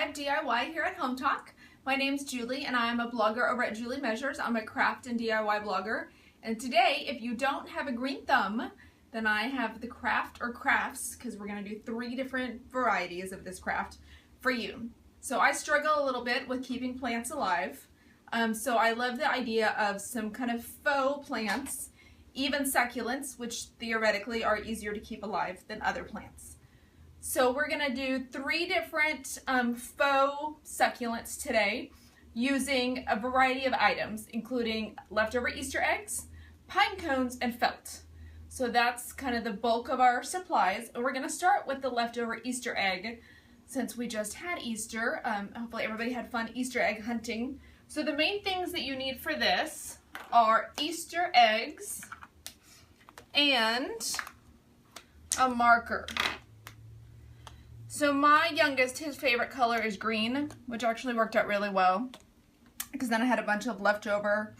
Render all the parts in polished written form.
Live DIY here at Home Talk. My name's Julie and I'm a blogger over at Julie Measures. I'm a craft and DIY blogger. And today, if you don't have a green thumb, then I have the craft or crafts, because we're going to do 3 different varieties of this craft for you. So I struggle a little bit with keeping plants alive. So I love the idea of some kind of faux plants, even succulents, which theoretically are easier to keep alive than other plants. So we're going to do 3 different faux succulents today using a variety of items, including leftover Easter eggs, pine cones, and felt. So that's kind of the bulk of our supplies. And we're going to start with the leftover Easter egg since we just had Easter. Hopefully everybody had fun Easter egg hunting. So the main things that you need for this are Easter eggs and a marker. So my youngest, his favorite color is green, which actually worked out really well because then I had a bunch of leftover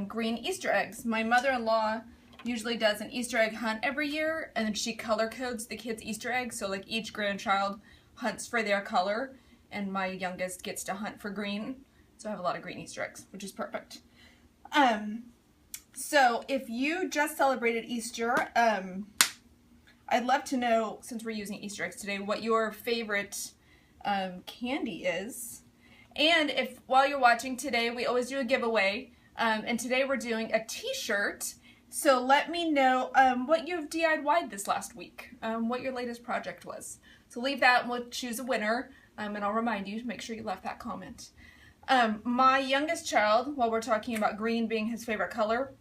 green Easter eggs. My mother-in-law usually does an Easter egg hunt every year, and then she color codes the kids' Easter eggs, so like each grandchild hunts for their color, and my youngest gets to hunt for green, so I have a lot of green Easter eggs, which is perfect. So if you just celebrated Easter, I'd love to know, since we're using Easter eggs today, what your favorite candy is. And if while you're watching today, we always do a giveaway, and today we're doing a t-shirt. So let me know what you've DIY'd this last week, what your latest project was. So leave that and we'll choose a winner, and I'll remind you to make sure you left that comment. My youngest child, while we're talking about green being his favorite color,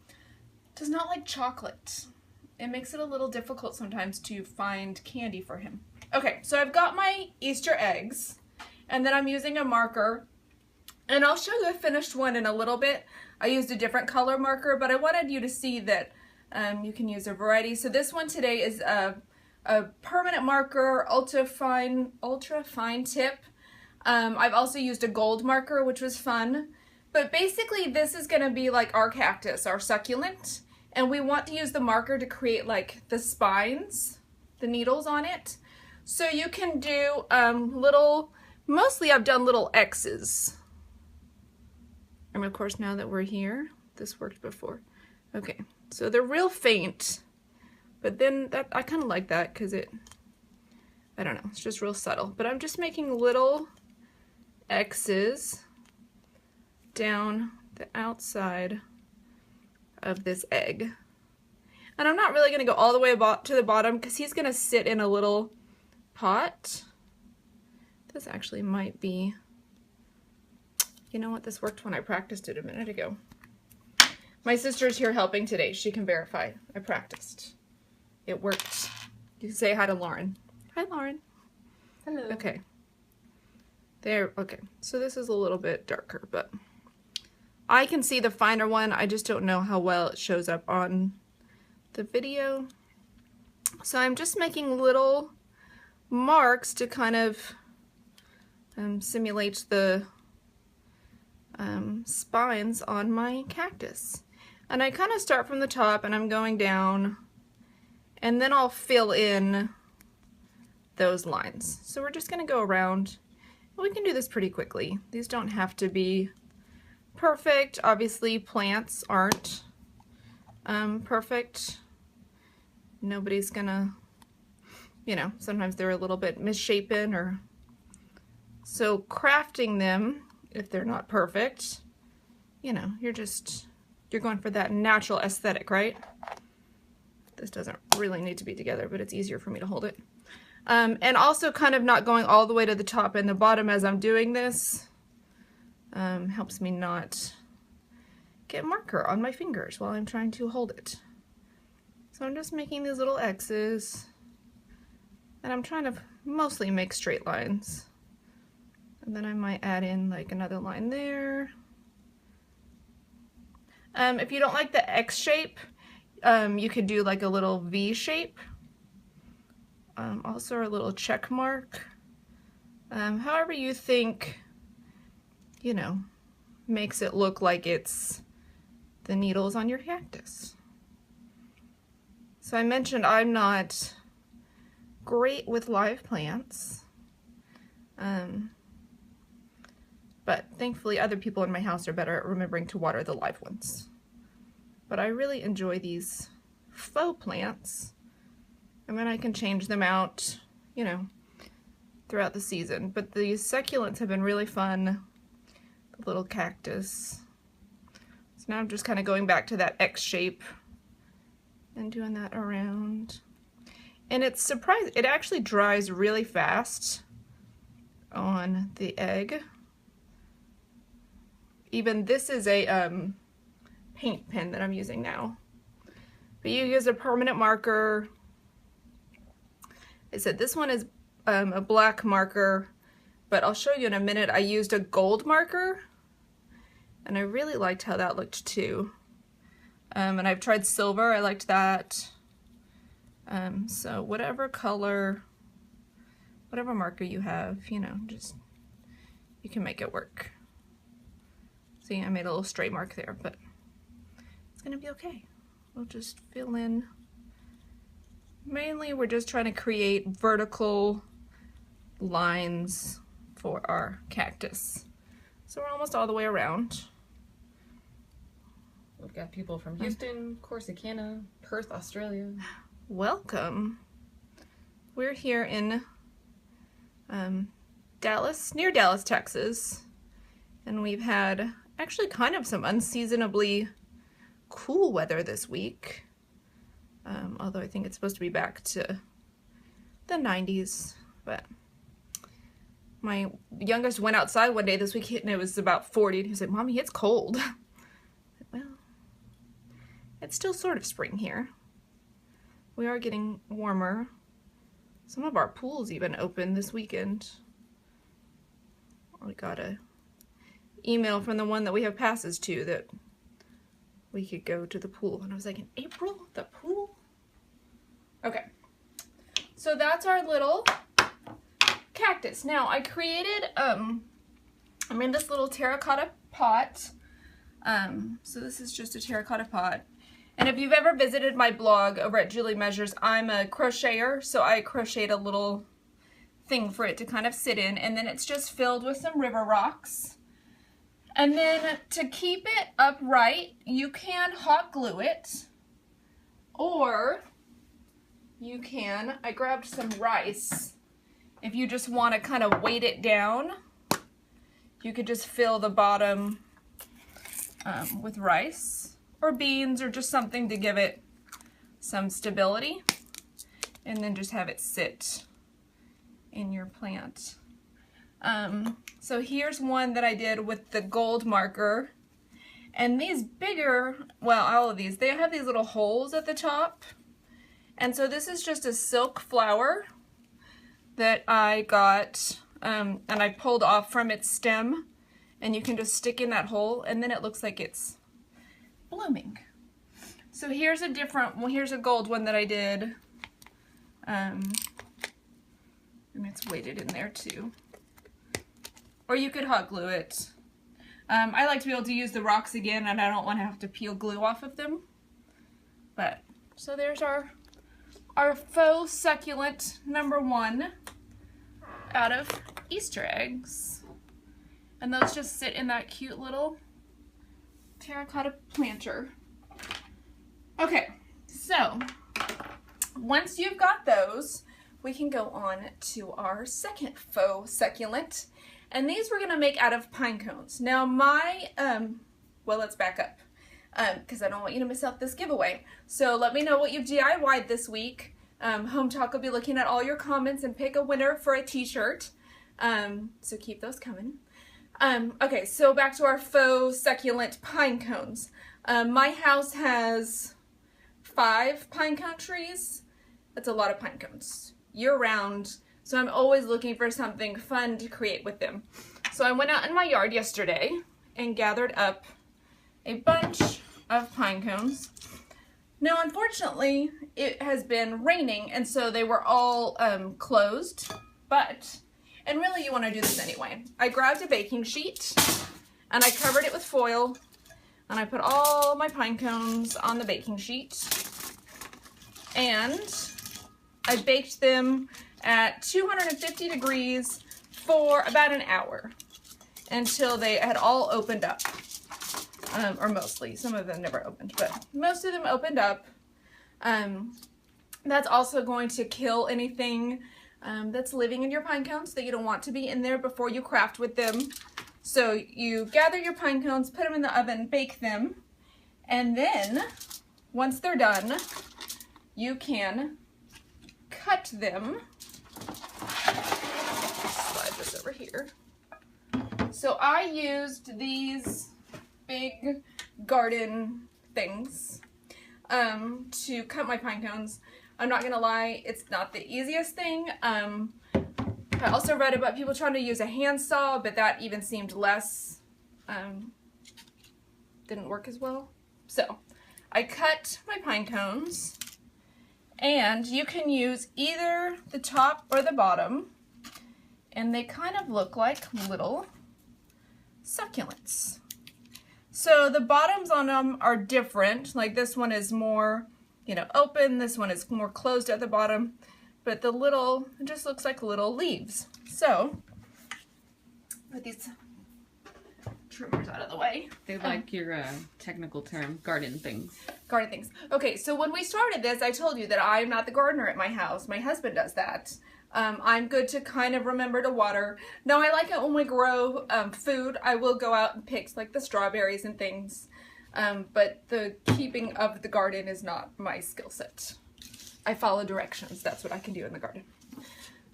does not like chocolate. It makes it a little difficult sometimes to find candy for him. Okay, so I've got my Easter eggs, and then I'm using a marker, and I'll show you a finished one in a little bit. I used a different color marker, but I wanted you to see that you can use a variety. So this one today is a permanent marker, ultra fine tip. I've also used a gold marker, which was fun. But basically this is gonna be like our cactus, our succulent. And we want to use the marker to create like the spines, the needles on it. So you can do mostly I've done little X's. And of course now that we're here, this worked before. Okay, so they're real faint, but then I kind of like that because I don't know, it's just real subtle. But I'm just making little X's down the outside of this egg. And I'm not really going to go all the way to the bottom because he's going to sit in a little pot. This actually might be, you know what, this worked when I practiced it a minute ago. My sister's here helping today. She can verify. I practiced. It worked. You can say hi to Lauren. Hi, Lauren. Hello. Okay. There, okay. So this is a little bit darker, but I can see the finer one. I just don't know how well it shows up on the video. So I'm just making little marks to kind of simulate the spines on my cactus. And I kind of start from the top and I'm going down, and then I'll fill in those lines. So we're just going to go around. We can do this pretty quickly. These don't have to be perfect. Obviously plants aren't perfect. Nobody's gonna, you know, sometimes they're a little bit misshapen, or so crafting them, if they're not perfect, you know, you're going for that natural aesthetic, right? This doesn't really need to be together, but it's easier for me to hold it. And also kind of not going all the way to the top and the bottom as I'm doing this. Helps me not get marker on my fingers while I'm trying to hold it. So I'm just making these little X's, and I'm trying to mostly make straight lines. And then I might add in like another line there. If you don't like the X shape, you could do like a little V shape. Also a little check mark. However you think, you know, makes it look like it's the needles on your cactus. So I mentioned I'm not great with live plants. but thankfully other people in my house are better at remembering to water the live ones. But I really enjoy these faux plants, and then I can change them out, you know, throughout the season. But these succulents have been really fun. The little cactus. So now I'm just kind of going back to that X shape and doing that around. And it's surprising, it actually dries really fast on the egg. Even this is a paint pen that I'm using now. But you use a permanent marker. I said this one is a black marker, but I'll show you in a minute. I used a gold marker, and I really liked how that looked too. And I've tried silver, I liked that. So whatever color, whatever marker you have, you know, just, you can make it work. See, I made a little stray mark there, but it's gonna be okay. We'll just fill in. Mainly we're just trying to create vertical lines for our cactus. So we're almost all the way around. We've got people from Houston, Corsicana, Perth, Australia. Welcome. We're here in Dallas, near Dallas, Texas, and we've had actually kind of some unseasonably cool weather this week. Although I think it's supposed to be back to the 90s, but my youngest went outside one day this week and it was about 40 and he was like, "Mommy, it's cold." Well, it's still sort of spring here. We are getting warmer. Some of our pools even open this weekend. We got a email from the one that we have passes to that we could go to the pool. And I was like, in April, the pool? Okay. So that's our little cactus. Now I created, I made this little terracotta pot. So this is just a terracotta pot. And if you've ever visited my blog over at Julie Measures, I'm a crocheter, so I crocheted a little thing for it to kind of sit in, and then it's just filled with some river rocks. And then to keep it upright, you can hot glue it, or you can, I grabbed some rice. If you just want to kind of weight it down, you could just fill the bottom with rice or beans or just something to give it some stability, and then just have it sit in your plant. So here's one that I did with the gold marker, and these bigger, well, all of these, they have these little holes at the top, and so this is just a silk flower that I got, and I pulled off from its stem, and you can just stick in that hole, and then it looks like it's blooming. So here's a different, well, here's a gold one that I did, and it's weighted in there too. Or you could hot glue it. I like to be able to use the rocks again, and I don't want to have to peel glue off of them. But, so there's our faux succulent #1 out of Easter eggs. And those just sit in that cute little terracotta planter. Okay, so once you've got those, we can go on to our second faux succulent. And these we're gonna make out of pine cones. Now my, well, let's back up, because I don't want you to miss out this giveaway. So let me know what you've DIY'd this week. Home Talk will be looking at all your comments and pick a winner for a t-shirt. So keep those coming. Okay, so back to our faux succulent pine cones. My house has 5 pine cone trees. That's a lot of pine cones year round. So I'm always looking for something fun to create with them. So I went out in my yard yesterday and gathered up a bunch of pine cones. Now, unfortunately, it has been raining, and so they were all closed, but, and really you want to do this anyway. I grabbed a baking sheet, and I covered it with foil, and I put all my pine cones on the baking sheet, and I baked them at 250 degrees for about an hour. until they had all opened up. Or mostly. Some of them never opened, but most of them opened up. That's also going to kill anything that's living in your pine cones that you don't want to be in there before you craft with them. So you gather your pine cones, put them in the oven, bake them, and then once they're done, you can cut them. Slide this over here. So I used these big garden things to cut my pine cones. I'm not gonna lie, it's not the easiest thing. I also read about people trying to use a handsaw, but that even seemed less, didn't work as well. So I cut my pine cones, and you can use either the top or the bottom, and they kind of look like little succulents. So the bottoms on them are different. Like this one is more, you know, open. This one is more closed at the bottom. But the little, it just looks like little leaves. So, put these trimmers out of the way. They like your technical term, garden things. Garden things. Okay, so when we started this, I told you that I'm not the gardener at my house. My husband does that. I'm good to kind of remember to water. Now, I like it when we grow food. I will go out and pick like the strawberries and things. But the keeping of the garden is not my skill set. I follow directions. That's what I can do in the garden.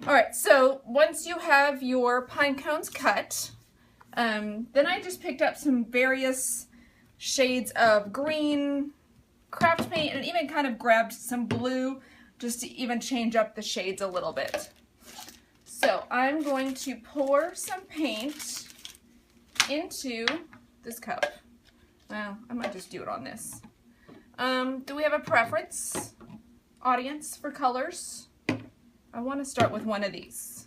All right, so once you have your pine cones cut, then I just picked up some various shades of green craft paint and even kind of grabbed some blue just to even change up the shades a little bit. So I'm going to pour some paint into this cup. Well, I might just do it on this. Do we have a preference, audience, for colors? I want to start with one of these.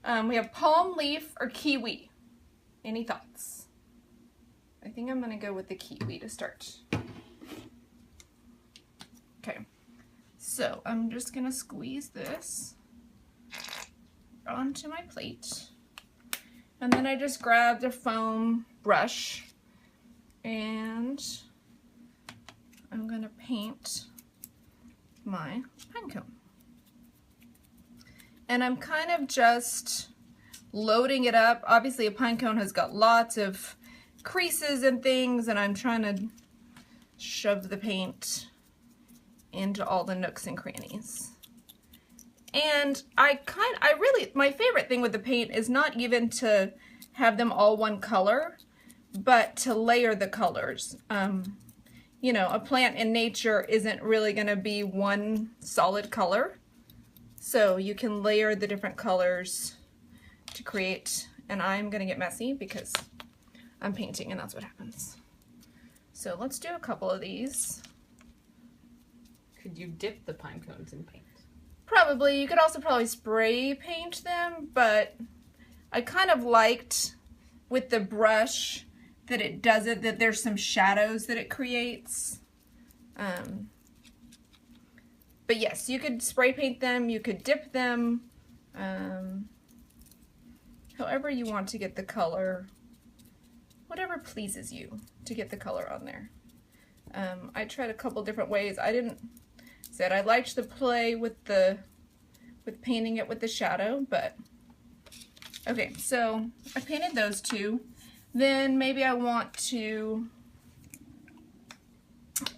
We have palm leaf or kiwi. Any thoughts? I think I'm going to go with the kiwi to start. Okay, so I'm just going to squeeze this onto my plate. And then I just grabbed a foam brush and I'm going to paint my pine cone. And I'm kind of just loading it up. Obviously a pine cone has got lots of creases and things, and I'm trying to shove the paint into all the nooks and crannies. And my favorite thing with the paint is not even to have them all one color, but to layer the colors. You know, a plant in nature isn't really going to be one solid color. So you can layer the different colors to create, and I'm going to get messy because I'm painting and that's what happens. So let's do a couple of these. Could you dip the pine cones in paint? Probably. You could also probably spray paint them, but I kind of liked with the brush that it does it, that there's some shadows that it creates. But yes, you could spray paint them, you could dip them, however you want to get the color, whatever pleases you to get the color on there. I tried a couple different ways. I liked the play with painting it with the shadow, but okay, so I painted those two. Then maybe I want to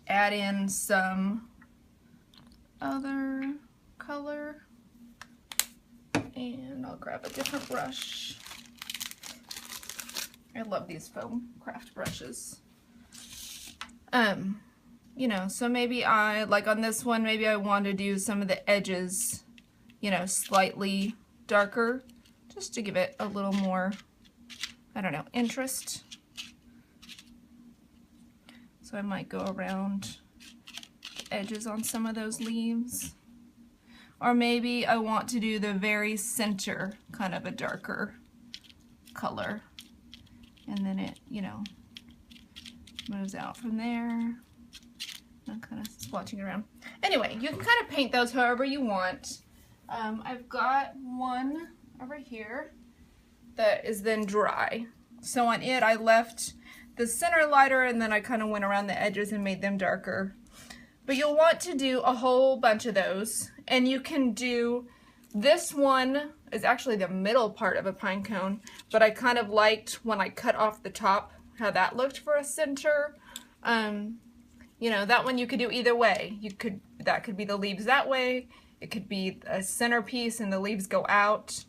add in some other color, and I'll grab a different brush. I love these foam craft brushes. You know, so maybe like on this one, maybe I want to do some of the edges, you know, slightly darker, just to give it a little more, I don't know, interest. So I might go around the edges on some of those leaves. Or maybe I want to do the very center, kind of a darker color. And then it, you know, moves out from there. I'm kind of splotching around. Anyway, you can kind of paint those however you want. I've got one over here that is then dry. So on it, I left the center lighter and then I kind of went around the edges and made them darker. But you'll want to do a whole bunch of those. And you can do, this one is actually the middle part of a pine cone, but I kind of liked when I cut off the top, how that looked for a center. You know, that one you could do either way. That could be the leaves that way. It could be a centerpiece and the leaves go out.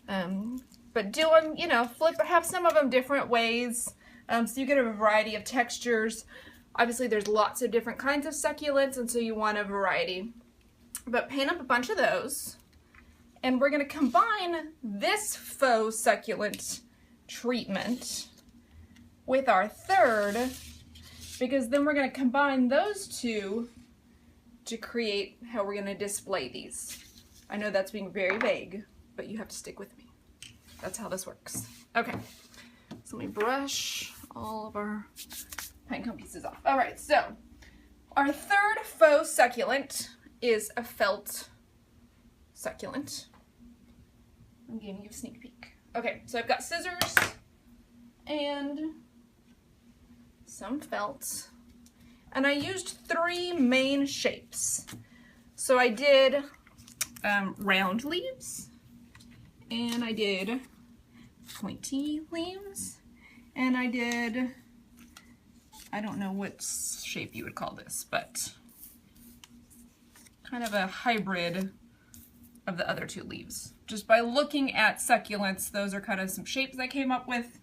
But do them, you know, have some of them different ways. So you get a variety of textures. Obviously there's lots of different kinds of succulents, and so you want a variety. But paint up a bunch of those. And we're gonna combine this faux succulent treatment with our third, because then we're gonna combine those two to create how we're gonna display these. I know that's being very vague, but you have to stick with me. That's how this works. Okay, so let me brush all of our pinecone pieces off. All right, so our third faux succulent is a felt succulent. I'm giving you a sneak peek. Okay, so I've got scissors and some felt, and I used 3 main shapes. So I did round leaves, and I did pointy leaves, and I did, I don't know what shape you would call this, but kind of a hybrid of the other 2 leaves. Just by looking at succulents, those are kind of some shapes I came up with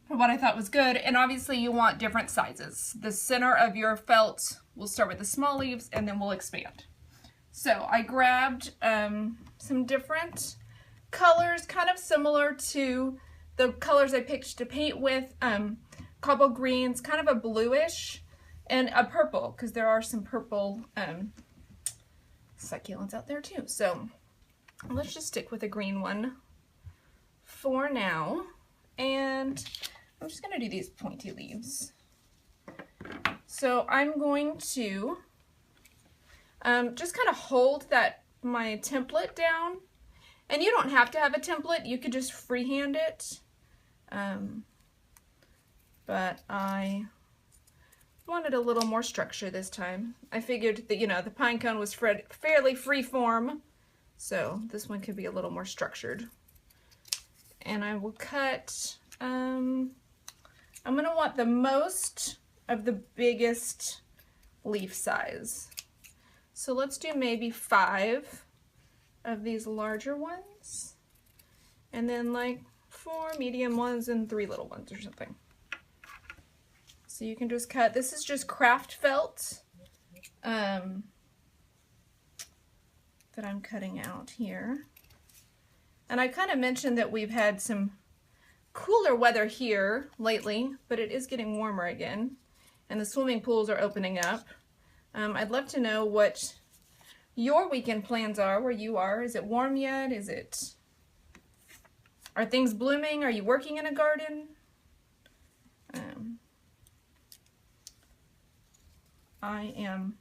for what I thought was good. And obviously you want different sizes. The center of your felt, we'll start with the small leaves and then we'll expand. So I grabbed some different colors, kind of similar to the colors I picked to paint with, cobble greens, kind of a bluish, and a purple, because there are some purple succulents out there too. So let's just stick with a green one for now. And I'm just gonna do these pointy leaves. So I'm going to just kind of hold my template down. And you don't have to have a template, you could just freehand it. But I wanted a little more structure this time. I figured that, you know, the pine cone was fairly free form, so this one could be a little more structured. And I will cut, I'm gonna want the most of the biggest leaf size. So let's do maybe 5 of these larger ones, and then like 4 medium ones and 3 little ones or something. So you can just cut, this is just craft felt that I'm cutting out here. And I kind of mentioned that we've had some cooler weather here lately, but it is getting warmer again, and the swimming pools are opening up. I'd love to know what your weekend plans are, where you are. Is it warm yet? Are things blooming? Are you working in a garden? I am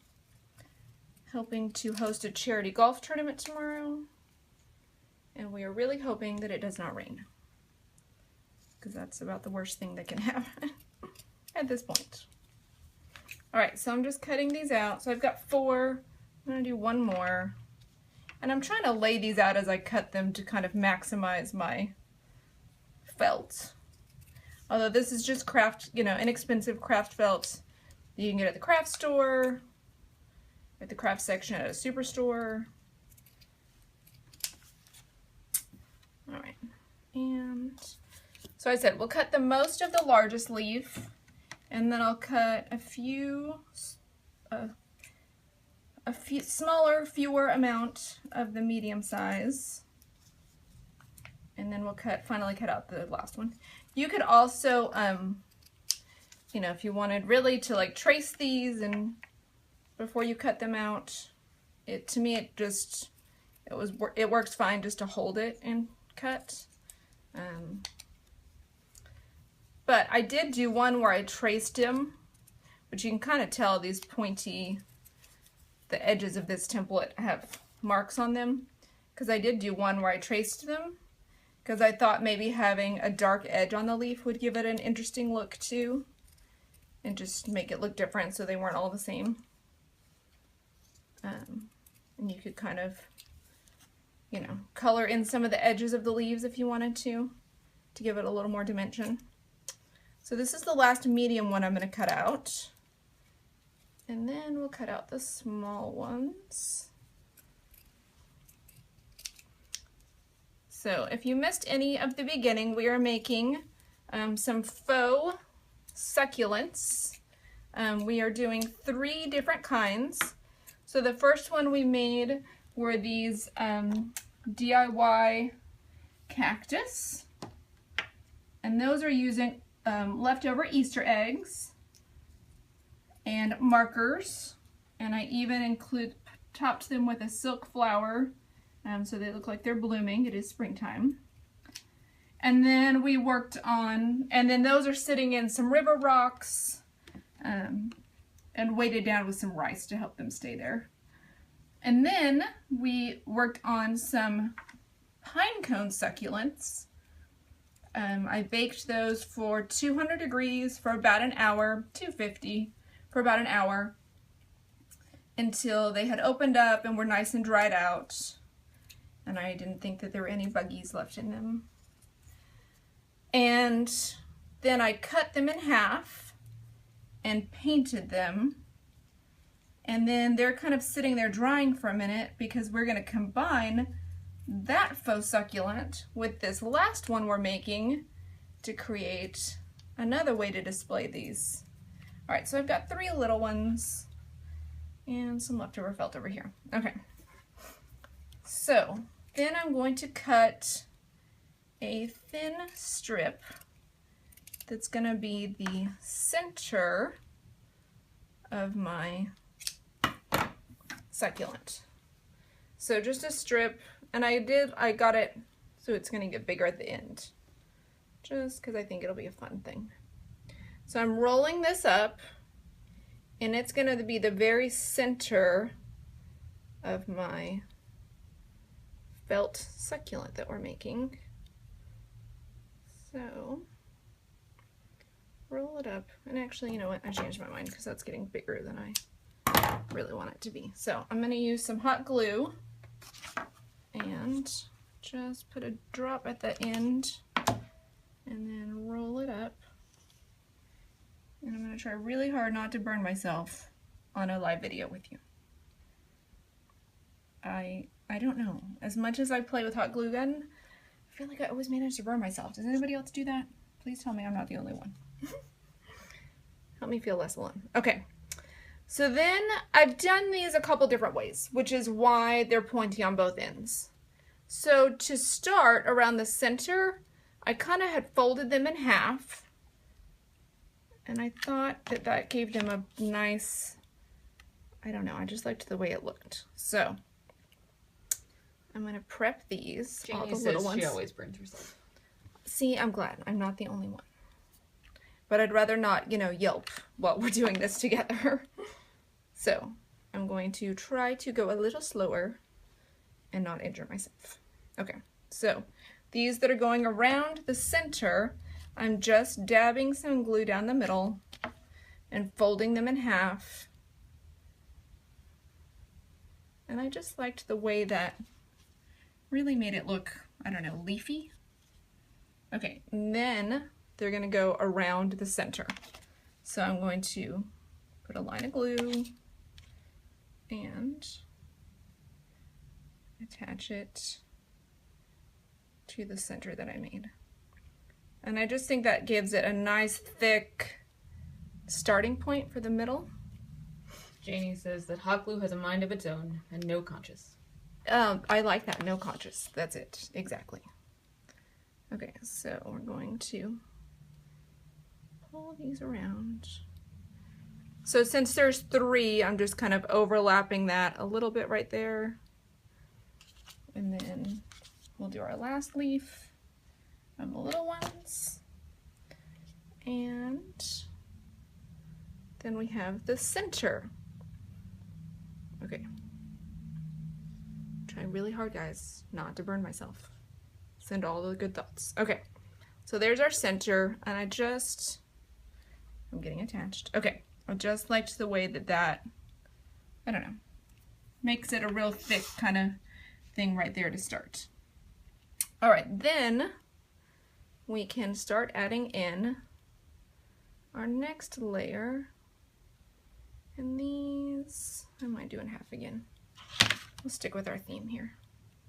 helping to host a charity golf tournament tomorrow, and we are really hoping that it does not rain, because that's about the worst thing that can happen at this point. Alright, so I'm just cutting these out. So I've got 4. I'm going to do 1 more. And I'm trying to lay these out as I cut them to kind of maximize my felt. Although this is just craft, you know, inexpensive craft felt that you can get at the craft store, at the craft section at a superstore. Alright, and so I said we'll cut the most of the largest leaf, and then I'll cut a few smaller, fewer amount of the medium size, and then we'll finally cut out the last one. You could also, you know, if you wanted really to like trace these and before you cut them out, to me it works fine just to hold it and cut. But I did do one where I traced them, but you can kind of tell these pointy, the edges of this template have marks on them, because I did do one where I traced them, because I thought maybe having a dark edge on the leaf would give it an interesting look too, and just make it look different so they weren't all the same. And you could kind of, you know, color in some of the edges of the leaves if you wanted to give it a little more dimension. So this is the last medium one I'm going to cut out. And then we'll cut out the small ones. So if you missed any of the beginning, we are making some faux succulents. We are doing 3 different kinds. So the first one we made were these DIY cactus. And those are using leftover Easter eggs and markers. And I even topped them with a silk flower so they look like they're blooming. It is springtime. And then we worked on, and then those are sitting in some river rocks and weighted down with some rice to help them stay there. And then we worked on some pinecone succulents. I baked those for 200 degrees for about an hour, 250 for about an hour, until they had opened up and were nice and dried out. And I didn't think that there were any buggies left in them. And then I cut them in half and painted them. And then they're kind of sitting there drying for a minute because we're going to combine that faux succulent with this last one we're making to create another way to display these. All right, so I've got 3 little ones and some leftover felt over here. Okay, so then I'm going to cut a thin strip that's going to be the center of my succulent. So just a strip, and I got it so it's going to get bigger at the end, just because I think it'll be a fun thing. So I'm rolling this up, and it's going to be the very center of my felt succulent that we're making. So roll it up, and actually, you know what, I changed my mind because that's getting bigger than I really want it to be. So I'm going to use some hot glue and just put a drop at the end and then roll it up. And I'm going to try really hard not to burn myself on a live video with you. I don't know. As much as I play with hot glue gun, I feel like I always manage to burn myself. Does anybody else do that? Please tell me I'm not the only one. Help me feel less alone. Okay. So then I've done these a couple different ways, which is why they're pointy on both ends. So to start around the center, I kind of had folded them in half. And I thought that that gave them a nice, I don't know, I just liked the way it looked. So I'm going to prep these, Janie all the says little ones. she always burns herself. See, I'm glad. I'm not the only one. But I'd rather not, you know, yelp while we're doing this together. So I'm going to try to go a little slower and not injure myself. Okay, so these that are going around the center, I'm just dabbing some glue down the middle and folding them in half. And I just liked the way that really made it look, I don't know, leafy. Okay, and then they're gonna go around the center. So I'm going to put a line of glue and attach it to the center that I made. And I just think that gives it a nice thick starting point for the middle. Janie says that hot glue has a mind of its own and no conscience. I like that, no conscious. That's it, exactly. Okay, so we're going to pull these around. So since there's 3, I'm just kind of overlapping that a little bit right there. And then we'll do our last leaf of the little ones. And then we have the center. Okay. Trying really hard, guys, not to burn myself. Send all the good thoughts. Okay, so there's our center, and I'm getting attached. Okay, I just liked the way that, I don't know, makes it a real thick kind of thing right there to start. All right, then we can start adding in our next layer. And these, I might do in half again. We'll stick with our theme here.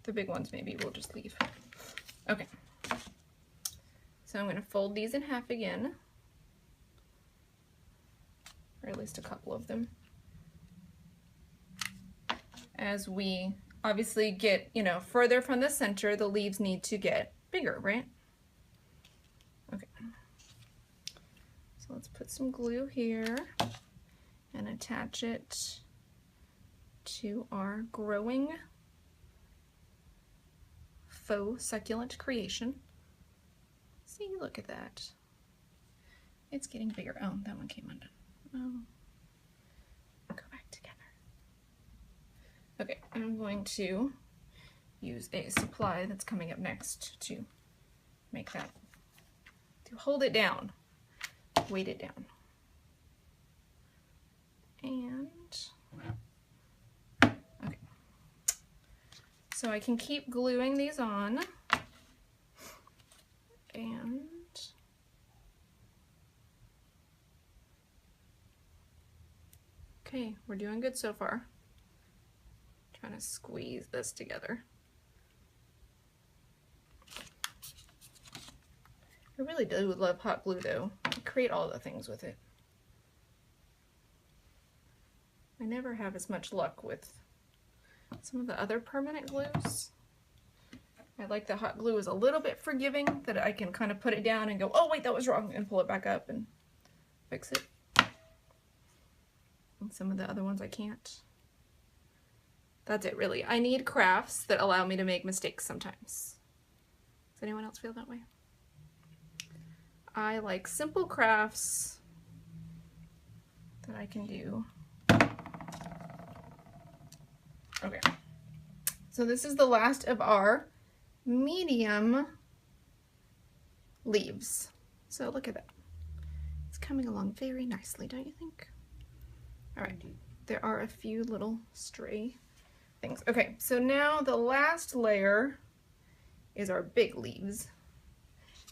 The big ones maybe we'll just leave. Okay. So I'm going to fold these in half again. Or at least a couple of them. As we obviously get, you know, further from the center, the leaves need to get bigger, right? Okay. So let's put some glue here and attach it to our growing faux succulent creation. See, look at that. It's getting bigger. Oh, that one came undone. Oh. Go back together. Okay, I'm going to use a supply that's coming up next to make that, to hold it down, weight it down. And, okay. So I can keep gluing these on. And okay, we're doing good so far. Trying to squeeze this together. I really do love hot glue though. I create all the things with it. I never have as much luck with some of the other permanent glues. I like the hot glue is a little bit forgiving, that I can kind of put it down and go, oh wait, that was wrong, and pull it back up and fix it. And some of the other ones I can't. That's it, really. I need crafts that allow me to make mistakes sometimes. Does anyone else feel that way? I like simple crafts that I can do. Okay. So this is the last of our medium leaves. So look at that. It's coming along very nicely, don't you think? All right. There are a few little stray things. Okay, so now the last layer is our big leaves.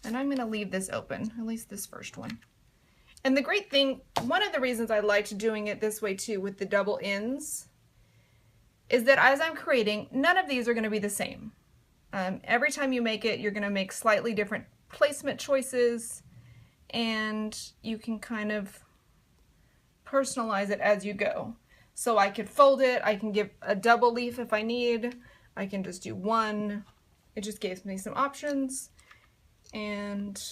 And I'm going to leave this open, at least this first one. And the great thing, one of the reasons I liked doing it this way too with the double ends, is that as I'm creating, none of these are going to be the same. Every time you make it, you're going to make slightly different placement choices, and you can kind of personalize it as you go. So I could fold it, I can give a double leaf if I need, I can just do one. It just gives me some options, and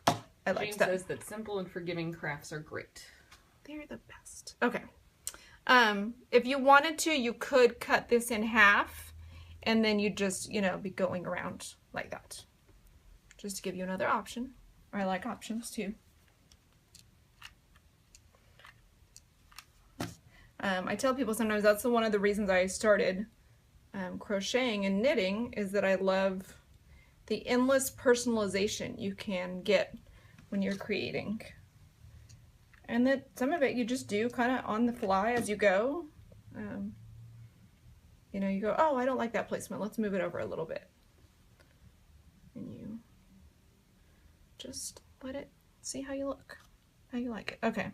I like that. Jane says that simple and forgiving crafts are great. They're the best. Okay. If you wanted to, you could cut this in half, and then you just, you know, be going around like that. Just to give you another option. I like options too. I tell people sometimes that's one of the reasons I started crocheting and knitting, is that I love the endless personalization you can get when you're creating. And that some of it you just do kind of on the fly as you go. You know, you go, oh, I don't like that placement. Let's move it over a little bit. And you just let it see how you look, how you like it. Okay,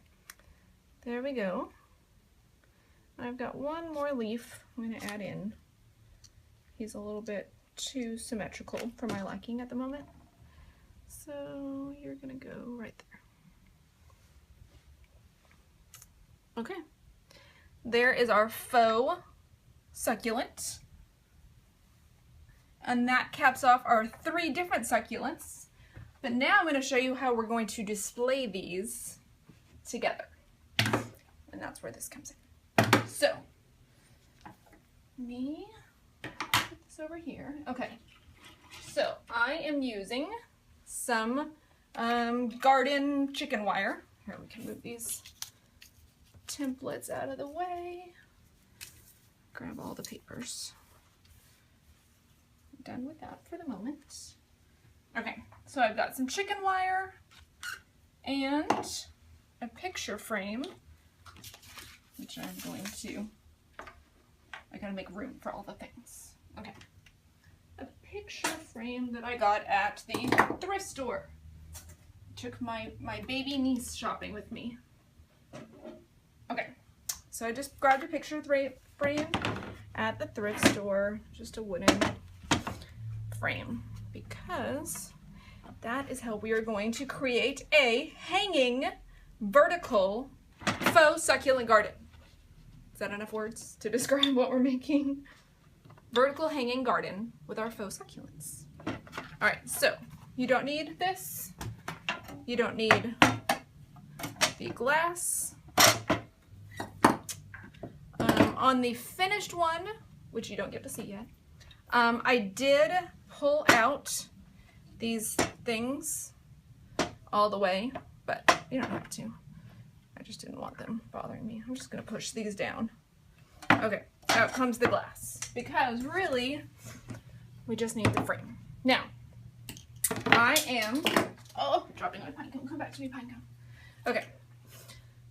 there we go. I've got one more leaf I'm going to add in. He's a little bit too symmetrical for my liking at the moment. So you're going to go right there. Okay. There is our faux succulent. And that caps off our 3 different succulents. But now I'm going to show you how we're going to display these together. And that's where this comes in. So, let me put this over here. Okay, so I am using some garden chicken wire. Here, we can move these templates out of the way. Grab all the papers. done with that for the moment. Okay, so I've got some chicken wire and a picture frame, which I'm going to, I gotta make room for all the things. Okay, a picture frame that I got at the thrift store. Took my baby niece shopping with me. Okay, so I just grabbed a picture frame at the thrift store, just a wooden frame, because that is how we are going to create a hanging vertical faux succulent garden. Is that enough words to describe what we're making? Vertical hanging garden with our faux succulents. All right, so you don't need this. You don't need the glass. On the finished one, which you don't get to see yet, I did pull out these things all the way, but you don't have to. I just didn't want them bothering me. I'm just gonna push these down. Okay, out comes the glass, because really, we just need the frame. Now, I am, oh, dropping my Pinecone. Come back to me, Pinecone. Okay,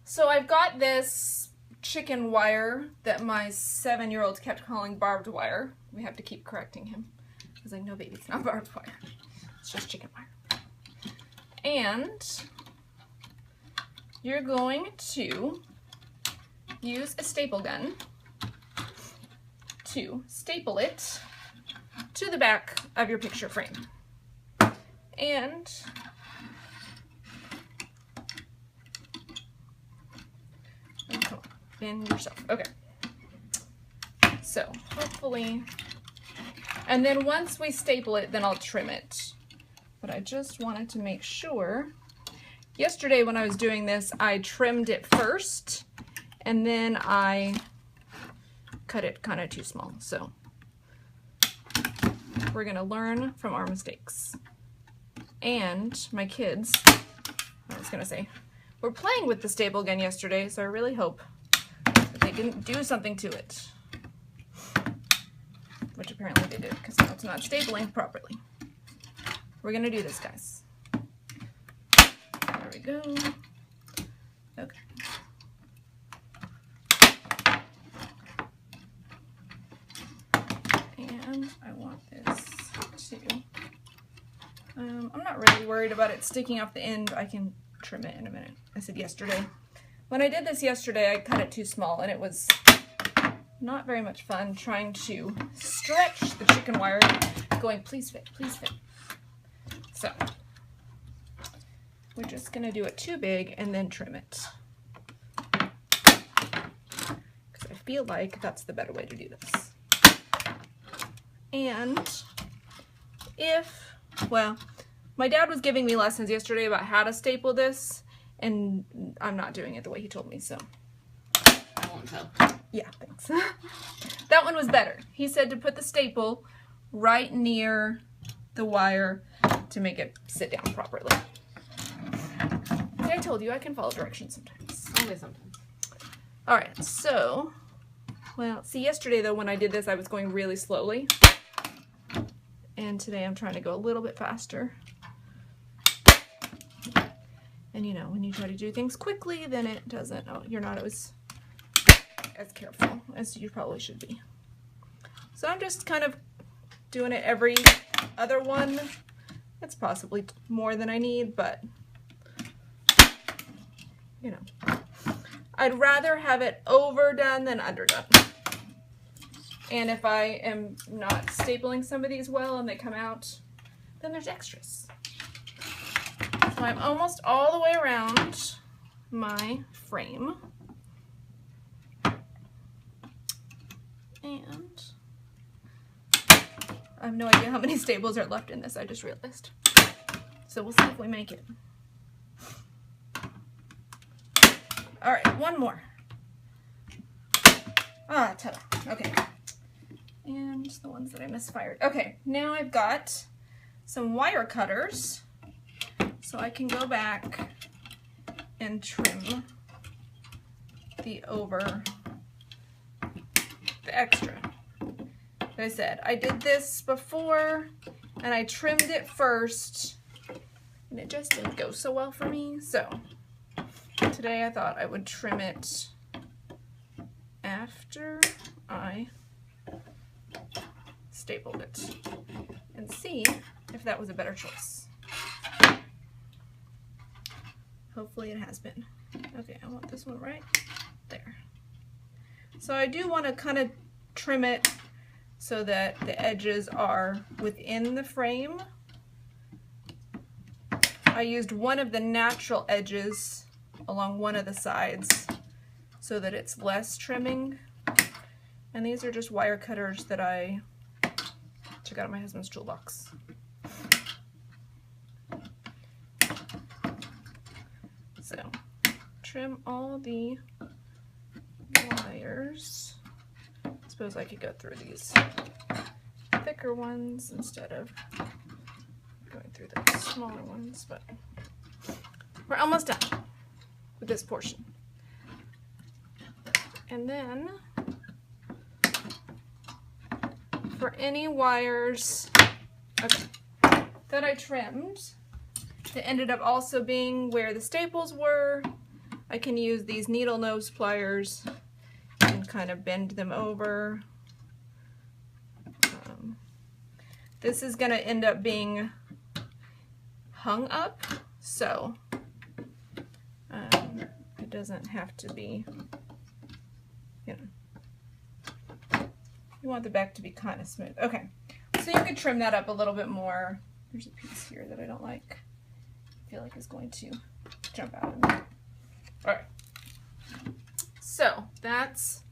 so I've got this chicken wire that my 7-year-old kept calling barbed wire. We have to keep correcting him, because I know, baby, it's not barbed wire. It's just chicken wire. And you're going to use a staple gun to staple it to the back of your picture frame. And oh, come on, bend yourself. Okay. So hopefully, and then once we staple it, then I'll trim it. But I just wanted to make sure. Yesterday when I was doing this, I trimmed it first, and then I cut it kind of too small. So we're gonna learn from our mistakes. And my kids, I was gonna say, were playing with the staple gun yesterday, so I really hope that they didn't do something to it. Which apparently they did, because now it's not stapling properly. We're gonna do this, guys. There we go. Okay. And I want this to, I'm not really worried about it sticking off the end. I can trim it in a minute. I said yesterday. When I did this yesterday, I cut it too small, and it was not very much fun trying to stretch the chicken wire, going, please fit, please fit. So we're just gonna do it too big and then trim it, because I feel like that's the better way to do this. And if, well, my dad was giving me lessons yesterday about how to staple this, and I'm not doing it the way he told me, so I won't tell. yeah, thanks. That one was better. He said to put the staple right near the wire to make it sit down properly. I told you I can follow directions sometimes. Only sometimes. All right, so, well, see, yesterday though, when I did this, I was going really slowly. And today I'm trying to go a little bit faster. And you know, when you try to do things quickly, then it doesn't, oh, you're not as careful as you probably should be. So I'm just kind of doing it every other one. It's possibly more than I need, but you know, I'd rather have it overdone than underdone. And if I am not stapling some of these well and they come out, then there's extras. So I'm almost all the way around my frame. And I have no idea how many staples are left in this, I just realized. So we'll see if we make it. All right, one more. Ah, ta-da. Okay. And the ones that I misfired. Okay, now I've got some wire cutters, so I can go back and trim the extra. like I said, I did this before and I trimmed it first and it just didn't go so well for me. So today I thought I would trim it after I stapled it and see if that was a better choice. Hopefully it has been. Okay, I want this one right there. So I do want to kind of trim it so that the edges are within the frame. I used one of the natural edges along one of the sides so that it's less trimming. And these are just wire cutters that I took out of my husband's toolbox. So, trim all the wires. I suppose I could go through these thicker ones instead of going through the smaller ones, but we're almost done with this portion. And then for any wires that I trimmed that ended up also being where the staples were, I can use these needle nose pliers and kind of bend them over. This is going to end up being hung up, so it doesn't have to be, you know, you want the back to be kind of smooth. Okay, so you could trim that up a little bit more. There's a piece here that I don't like. I feel like it's going to jump out of me. All right, so that's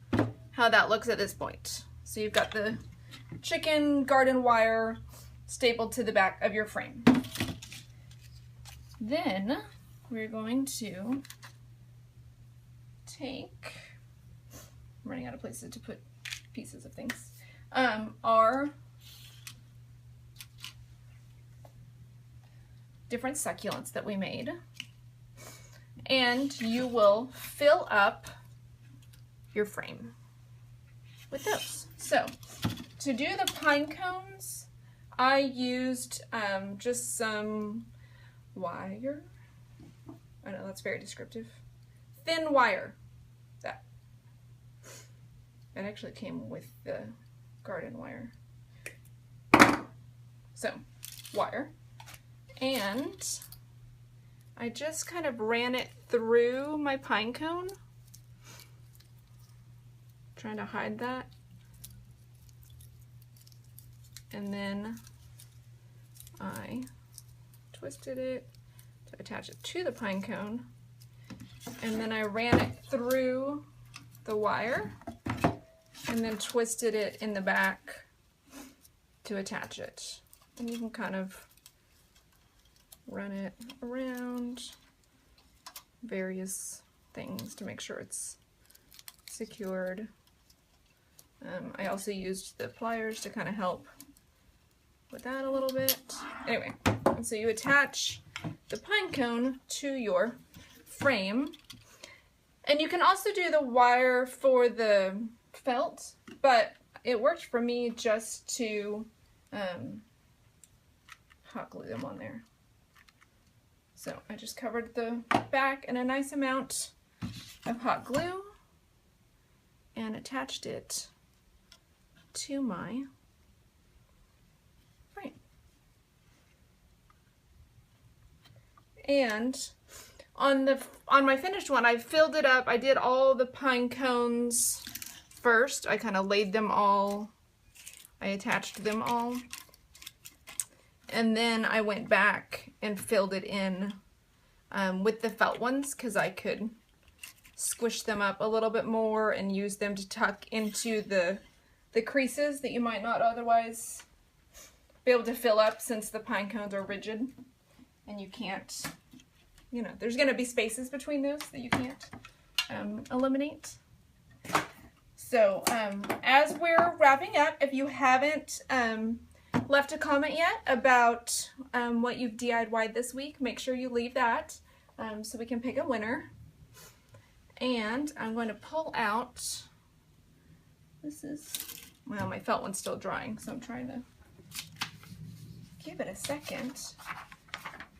how that looks at this point. So you've got the chicken garden wire stapled to the back of your frame. Then we're going to take, I'm running out of places to put pieces of things, our different succulents that we made, and you will fill up your frame with those. So to do the pine cones, I used just some wire. I know that's very descriptive. Thin wire. That. It actually came with the garden wire. So, wire. And I just kind of ran it through my pine cone. Trying to hide that. And then I twisted it to attach it to the pine cone, and then I ran it through the wire and then twisted it in the back to attach it. And you can kind of run it around various things to make sure it's secured. I also used the pliers to kind of help with that a little bit. Anyway, and so you attach the pine cone to your frame. And you can also do the wire for the felt, but it worked for me just to hot glue them on there. So I just covered the back in a nice amount of hot glue and attached it to my frame. And on my finished one, I filled it up. I did all the pine cones first. I kind of laid them all. I attached them all. And then I went back and filled it in with the felt ones because I could squish them up a little bit more and use them to tuck into the creases that you might not otherwise be able to fill up since the pine cones are rigid and you can't, you know, there's going to be spaces between those that you can't eliminate. So as we're wrapping up, if you haven't left a comment yet about what you've DIY'd this week, make sure you leave that so we can pick a winner. And I'm going to pull out, this is Well, my felt one's still drying, so I'm trying to give it a second.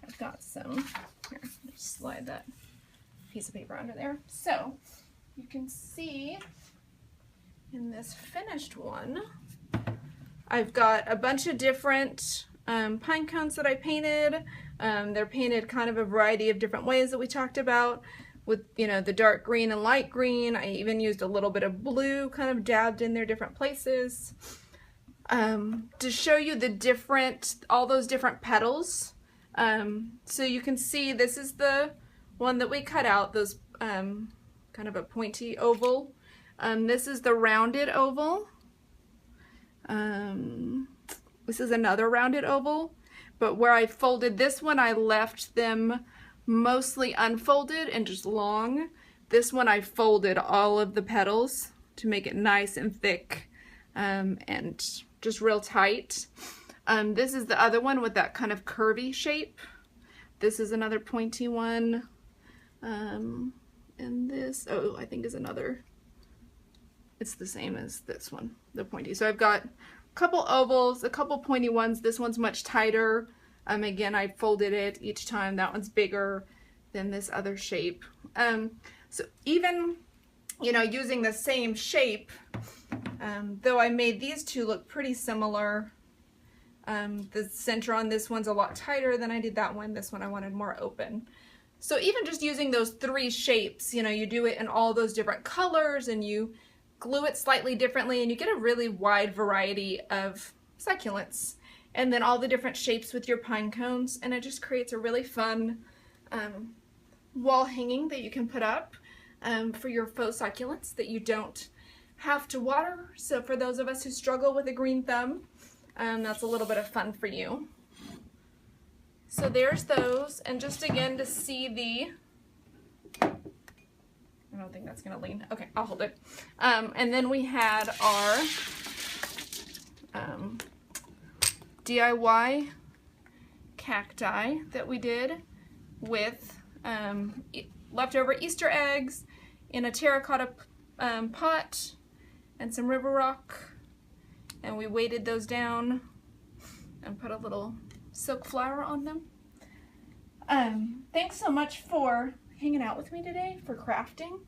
I've got some, here, just slide that piece of paper under there. So you can see in this finished one, I've got a bunch of different pine cones that I painted. They're painted kind of a variety of different ways that we talked about, with, you know, the dark green and light green. I even used a little bit of blue kind of dabbed in there different places to show you the different, all those different petals. So you can see this is the one that we cut out, those kind of a pointy oval. This is the rounded oval. This is another rounded oval, but where I folded this one, I left them mostly unfolded and just long. This one I folded all of the petals to make it nice and thick and just real tight. This is the other one with that kind of curvy shape. This is another pointy one. And this, oh, I think is another, it's the same as this one, the pointy. So I've got a couple ovals, a couple pointy ones. This one's much tighter. Again, I folded it each time. That one's bigger than this other shape. So even, you know, using the same shape, though I made these two look pretty similar, the center on this one's a lot tighter than I did that one. This one I wanted more open. So even just using those three shapes, you know, you do it in all those different colors and you glue it slightly differently and you get a really wide variety of succulents. And then all the different shapes with your pine cones, and it just creates a really fun wall hanging that you can put up for your faux succulents that you don't have to water. So for those of us who struggle with a green thumb, that's a little bit of fun for you. So there's those, and just again to see the, I don't think that's gonna lean. Okay, I'll hold it. And then we had our DIY cacti that we did with leftover Easter eggs in a terracotta pot and some river rock, and we weighted those down and put a little silk flower on them. Thanks so much for hanging out with me today for crafting.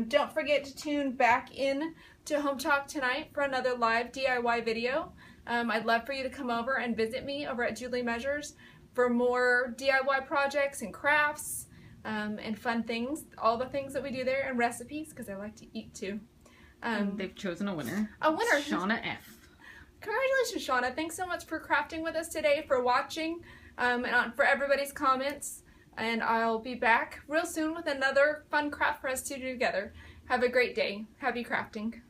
Don't forget to tune back in to Home Talk tonight for another live DIY video. I'd love for you to come over and visit me over at Julie Measures for more DIY projects and crafts and fun things, all the things that we do there, and recipes, because I like to eat too. They've chosen a winner. A winner. Shauna F. Congratulations, Shauna. Thanks so much for crafting with us today, for watching, and for everybody's comments. And I'll be back real soon with another fun craft for us to do together. Have a great day. Happy crafting.